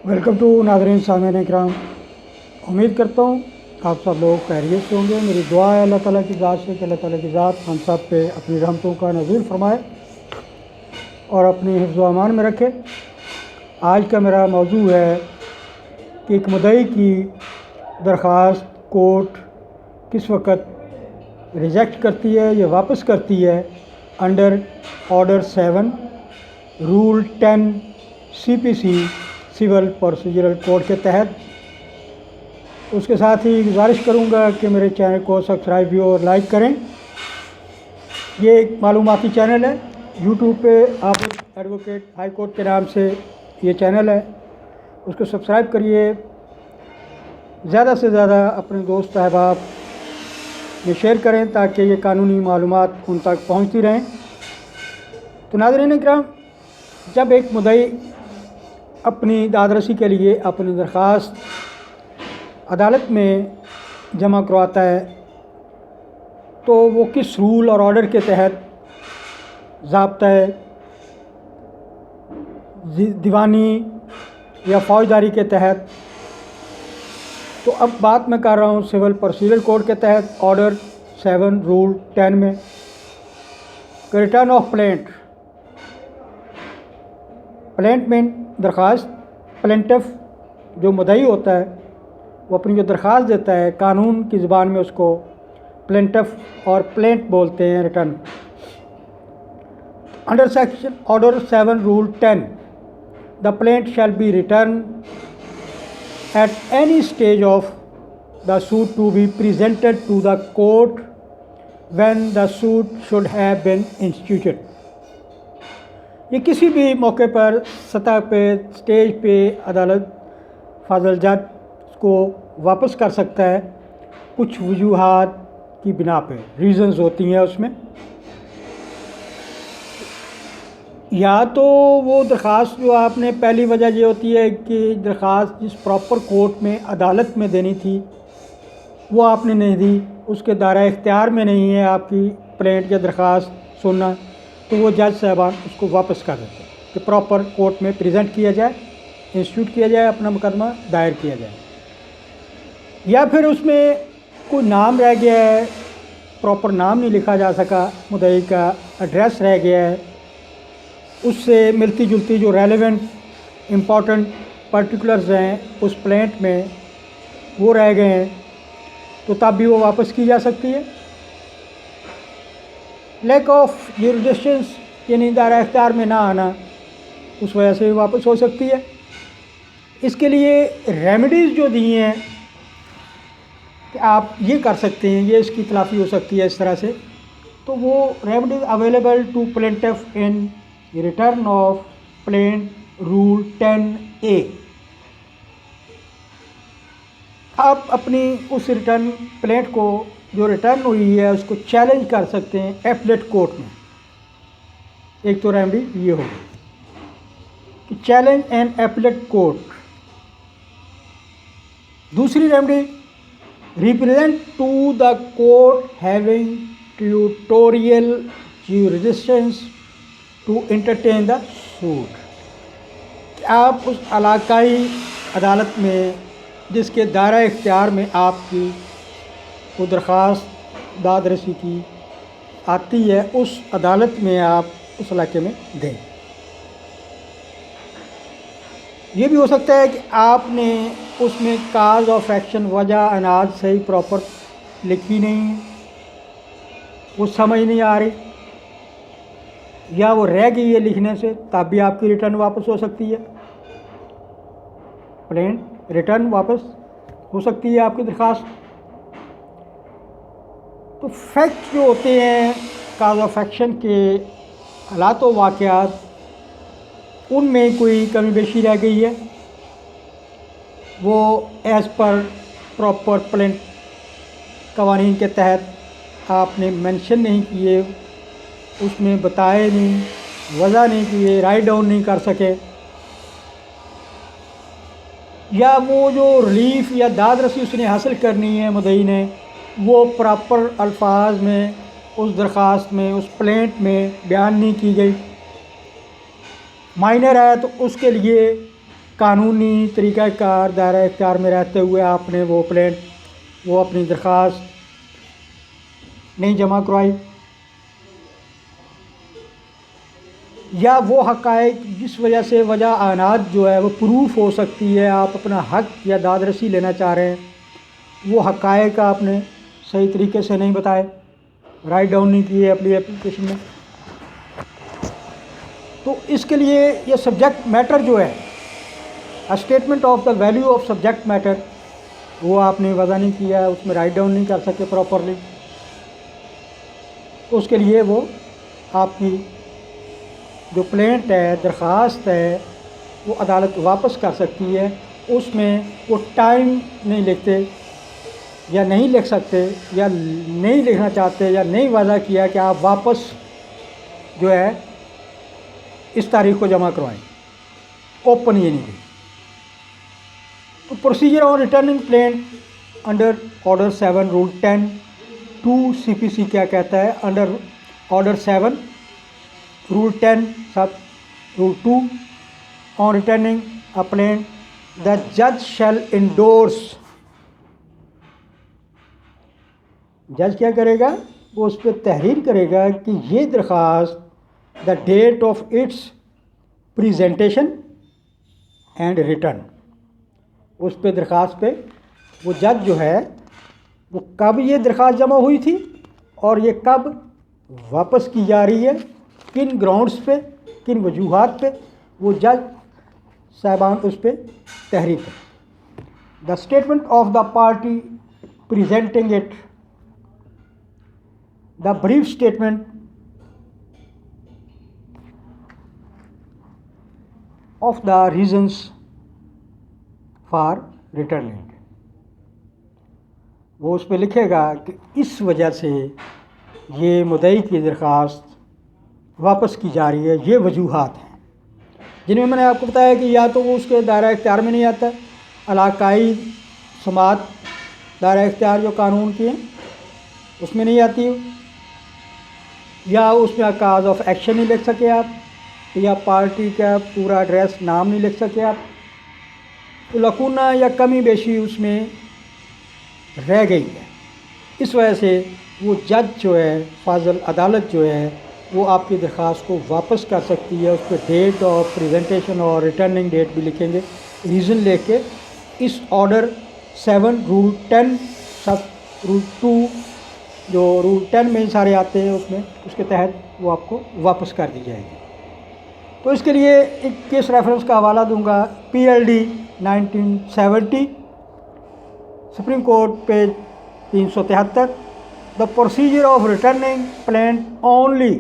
Welcome to नाज़रीन सामीन इकराम। उम्मीद करता हूँ आप सब लोग खैरियत से होंगे। मेरी दुआ है अल्लाह ताला की ज़ात से कि अल्लाह ताला की ज़ात हम सब पे अपनी रहमतों का नज़ीर फरमाए और अपनी हिफ्ज़ व अमान में रखे। आज का मेरा मौजू है कि एक मुद्दई की दरख्वास्त कोर्ट किस वक्त रिजेक्ट करती है या वापस करती है under order 7 rule 10 CPC civil procedural code के तहत। उसके साथ ही गुजारिश करूंगा कि मेरे चैनल को सब्सक्राइब भी और लाइक करें। ये एक मालूमाती चैनल है। यूट्यूब पे आप एडवोकेट हाई कोर्ट के नाम से ये चैनल है, उसको सब्सक्राइब करिए। ज़्यादा से ज़्यादा अपने दोस्त अहबाब में शेयर करें ताकि ये कानूनी मालूमात उन तक पहुँचती रहें। तो नाज़रीन इकराम, जब एक मुद्दई अपनी दादरसी के लिए अपनी दरख्वास्त अदालत में जमा करवाता है तो वो किस रूल और ऑर्डर के तहत ज़ाब्ता है, दीवानी या फौजदारी के तहत। तो अब बात मैं कर रहा हूँ सिविल प्रोसीजरल कोड के तहत ऑर्डर 7 रूल 10 में रिटर्न ऑफ प्लेंट में दरख्वास्त। प्लेंटिफ जो मुद्दई होता है वो अपनी जो दरख्वास्त देता है, कानून की ज़बान में उसको प्लेंटिफ और प्लेंट बोलते हैं। Return under section order 7 rule 10 the plaint shall be return at any stage of the suit to be presented to the court when the suit should have been instituted. ये किसी भी मौके पर, सतह पे, स्टेज पे अदालत फाजल जज को वापस कर सकता है कुछ वजूहात की बिना पे। रीज़न्स होती हैं उसमें, या तो वो दरख्वास्त जो आपने पहली वजह ये होती है कि दरख्वास्त जिस प्रॉपर कोर्ट में अदालत में देनी थी वो आपने नहीं दी, उसके दायरा इख्तियार में नहीं है आपकी प्लेंट या दरख्वास्त सुनना, तो वो जज साहबान उसको वापस कर देते हैं कि प्रॉपर कोर्ट में प्रेजेंट किया जाए, इंस्टीट्यूट किया जाए, अपना मुकदमा दायर किया जाए। या फिर उसमें कोई नाम रह गया है, प्रॉपर नाम नहीं लिखा जा सका, मुद्दई का एड्रेस रह गया है, उससे मिलती जुलती जो रेलेवेंट इम्पॉर्टेंट पर्टिकुलर्स हैं उस प्लेंट में वो रह गए हैं, तो तब भी वो वापस की जा सकती है। लैक ऑफ जुरिडिक्शंस यानी दायरा इख्तियार में ना आना, उस वजह से भी वापस हो सकती है। इसके लिए रेमेडीज़ जो दी हैं कि आप ये कर सकते हैं, ये इसकी तलाफ़ी हो सकती है इस तरह से, तो वो remedies available to plaintiff in return of plaint rule 10A। आप अपनी उस रिटर्न प्लेंट को जो रिटर्न हुई है उसको चैलेंज कर सकते हैं एपलेट कोर्ट में। एक तो रेमेडी ये होगी कि चैलेंज एंड एपलेट कोर्ट। दूसरी remedy represent to the court having territorial jurisdictions to entertain the suit. आप उस इलाकाई अदालत में जिसके दायरा इख्तियार में आपकी वो दरख्वास्त दादरसी की आती है, उस अदालत में आप उस इलाके में दें। ये भी हो सकता है कि आपने उसमें काज ऑफ एक्शन, वजह अनाज सही प्रॉपर लिखी नहीं है, वो समझ नहीं आ रही, या वो रह गई है लिखने से, तब भी आपकी रिटर्न वापस हो सकती है। प्लेंट रिटर्न वापस हो सकती है आपकी दरख्वास्त। तो फैक्ट जो होते हैं काज ऑफ एक्शन के हालात व वाक़यात, उनमें कोई कमी बेशी रह गई है, वो एज़ पर प्रॉपर प्लेंट कवानीन के तहत आपने मेंशन नहीं किए, उसमें बताए नहीं, वजह नहीं किए, राइट डाउन नहीं कर सके, या वो जो रिलीफ या दादरसी उसने हासिल करनी है मुद्दई ने, वो प्रॉपर अल्फाज में उस दरख्वास्त में, उस प्लेंट में बयान नहीं की गई। माइनर है तो उसके लिए कानूनी तरीक़ाकार दायरा इख्तियार में रहते हुए आपने वो अपनी दरख्वास्त नहीं जमा करवाई, या वो हक़ाइक़ जिस वजह से वजह आनात जो है वो प्रूफ हो सकती है, आप अपना हक़ या दादरसी लेना चाह रहे हैं, वो हक़ाइक़ आपने सही तरीके से नहीं बताए, राइट डाउन नहीं किए अपनी एप्लीकेशन में, तो इसके लिए ये सब्जेक्ट मैटर जो है, statement of the value of subject matter, वो आपने वज़ा नहीं किया, उसमें राइट डाउन नहीं कर सके प्रॉपरली, तो उसके लिए वो आपकी जो प्लेंट है, दरख्वास्त है, वो अदालत वापस कर सकती है। उसमें वो टाइम नहीं लिखते या नहीं लिख सकते या नहीं लिखना चाहते या नहीं वादा किया कि आप वापस जो है इस तारीख को जमा करवाएं, ओपन ये नहीं दी। तो procedure on returning plaint under order 7 rule 10 2 CPC क्या कहता है? अंडर ऑर्डर 7 रूल 10 सब rule 2 on returning a plaint the जज शैल इंडोर्स, जज क्या करेगा? वो उस पर तहरीर करेगा कि ये दरख्वास्त the date of its presentation and return, उस पे दरख्वास्त पे वो जज जो है वो कब ये दरख्वास्त जमा हुई थी और ये कब वापस की जा रही है, किन ग्राउंड्स पे, किन वजूहात पे, वो जज साहबान उस पर तहरीर करें। The statement of the party presenting it, the brief statement of the reasons for returning, वो उस पर लिखेगा कि इस वजह से ये मुद्दई की दरख्वास्त वापस की जा रही है, ये वजूहात हैं जिनमें मैंने आपको बताया कि या तो वो उसके दायरा इख्तियार में नहीं आता, इलाकाई समात दायरा इख्तियार जो कानून की हैं उसमें नहीं आती, या उसमें काज ऑफ एक्शन नहीं लिख सके आप, या पार्टी का पूरा एड्रेस नाम नहीं लिख सके आप, तो लकूना या कमी बेशी उसमें रह गई है। इस वजह से वो जज जो है, फाजल अदालत जो है, वो आपकी दरख्वास्त को वापस कर सकती है। उस पर डेट ऑफ प्रेजेंटेशन और रिटर्निंग डेट भी लिखेंगे, रीज़न लेके इस ऑर्डर 7 रूल 10 सब रूल 2 जो रूल 10 में सारे आते हैं उसमें, उसके तहत वो आपको वापस कर दी जाएगी। तो इसके लिए एक केस रेफरेंस का हवाला दूंगा, PLD 1970 supreme court page 373। The procedure of returning plaint only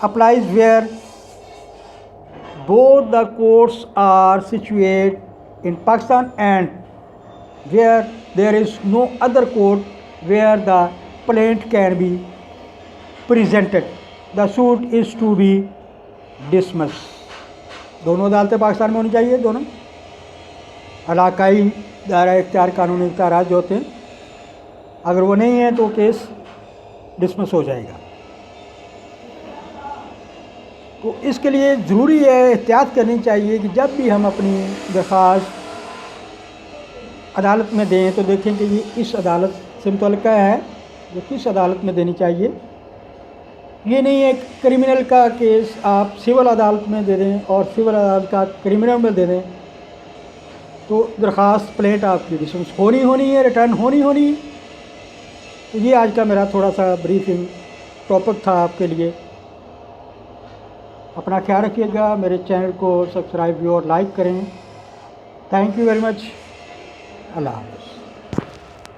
applies where both the courts are situated in Pakistan and where there is no other court where the plaint can be presented. The suit is to be dismissed. दोनों अदालतें पाकिस्तान में होनी चाहिए, दोनों इलाकाई दायरा इख्तियार कानूनी इख्तियारात जो होते हैं, अगर वो नहीं है तो केस डिसमिस हो जाएगा। तो इसके लिए ज़रूरी है, एहतियात करनी चाहिए कि जब भी हम अपनी दरख्वास्त अदालत में दें तो देखें कि ये इस अदालत से मुतल्लिका है, जो किस अदालत में देनी चाहिए। ये नहीं है क्रिमिनल का केस आप सिविल अदालत में दे दें और सिविल अदालत का क्रिमिनल में दे दें, तो दरख्वास्त प्लेंट आपकी डिसमिस होनी है, रिटर्न होनी है। तो ये आज का मेरा थोड़ा सा ब्रीफिंग टॉपिक था आपके लिए। अपना ख्याल रखिएगा, मेरे चैनल को सब्सक्राइब और लाइक करें। Thank you very much. Allah हाफ़िज़।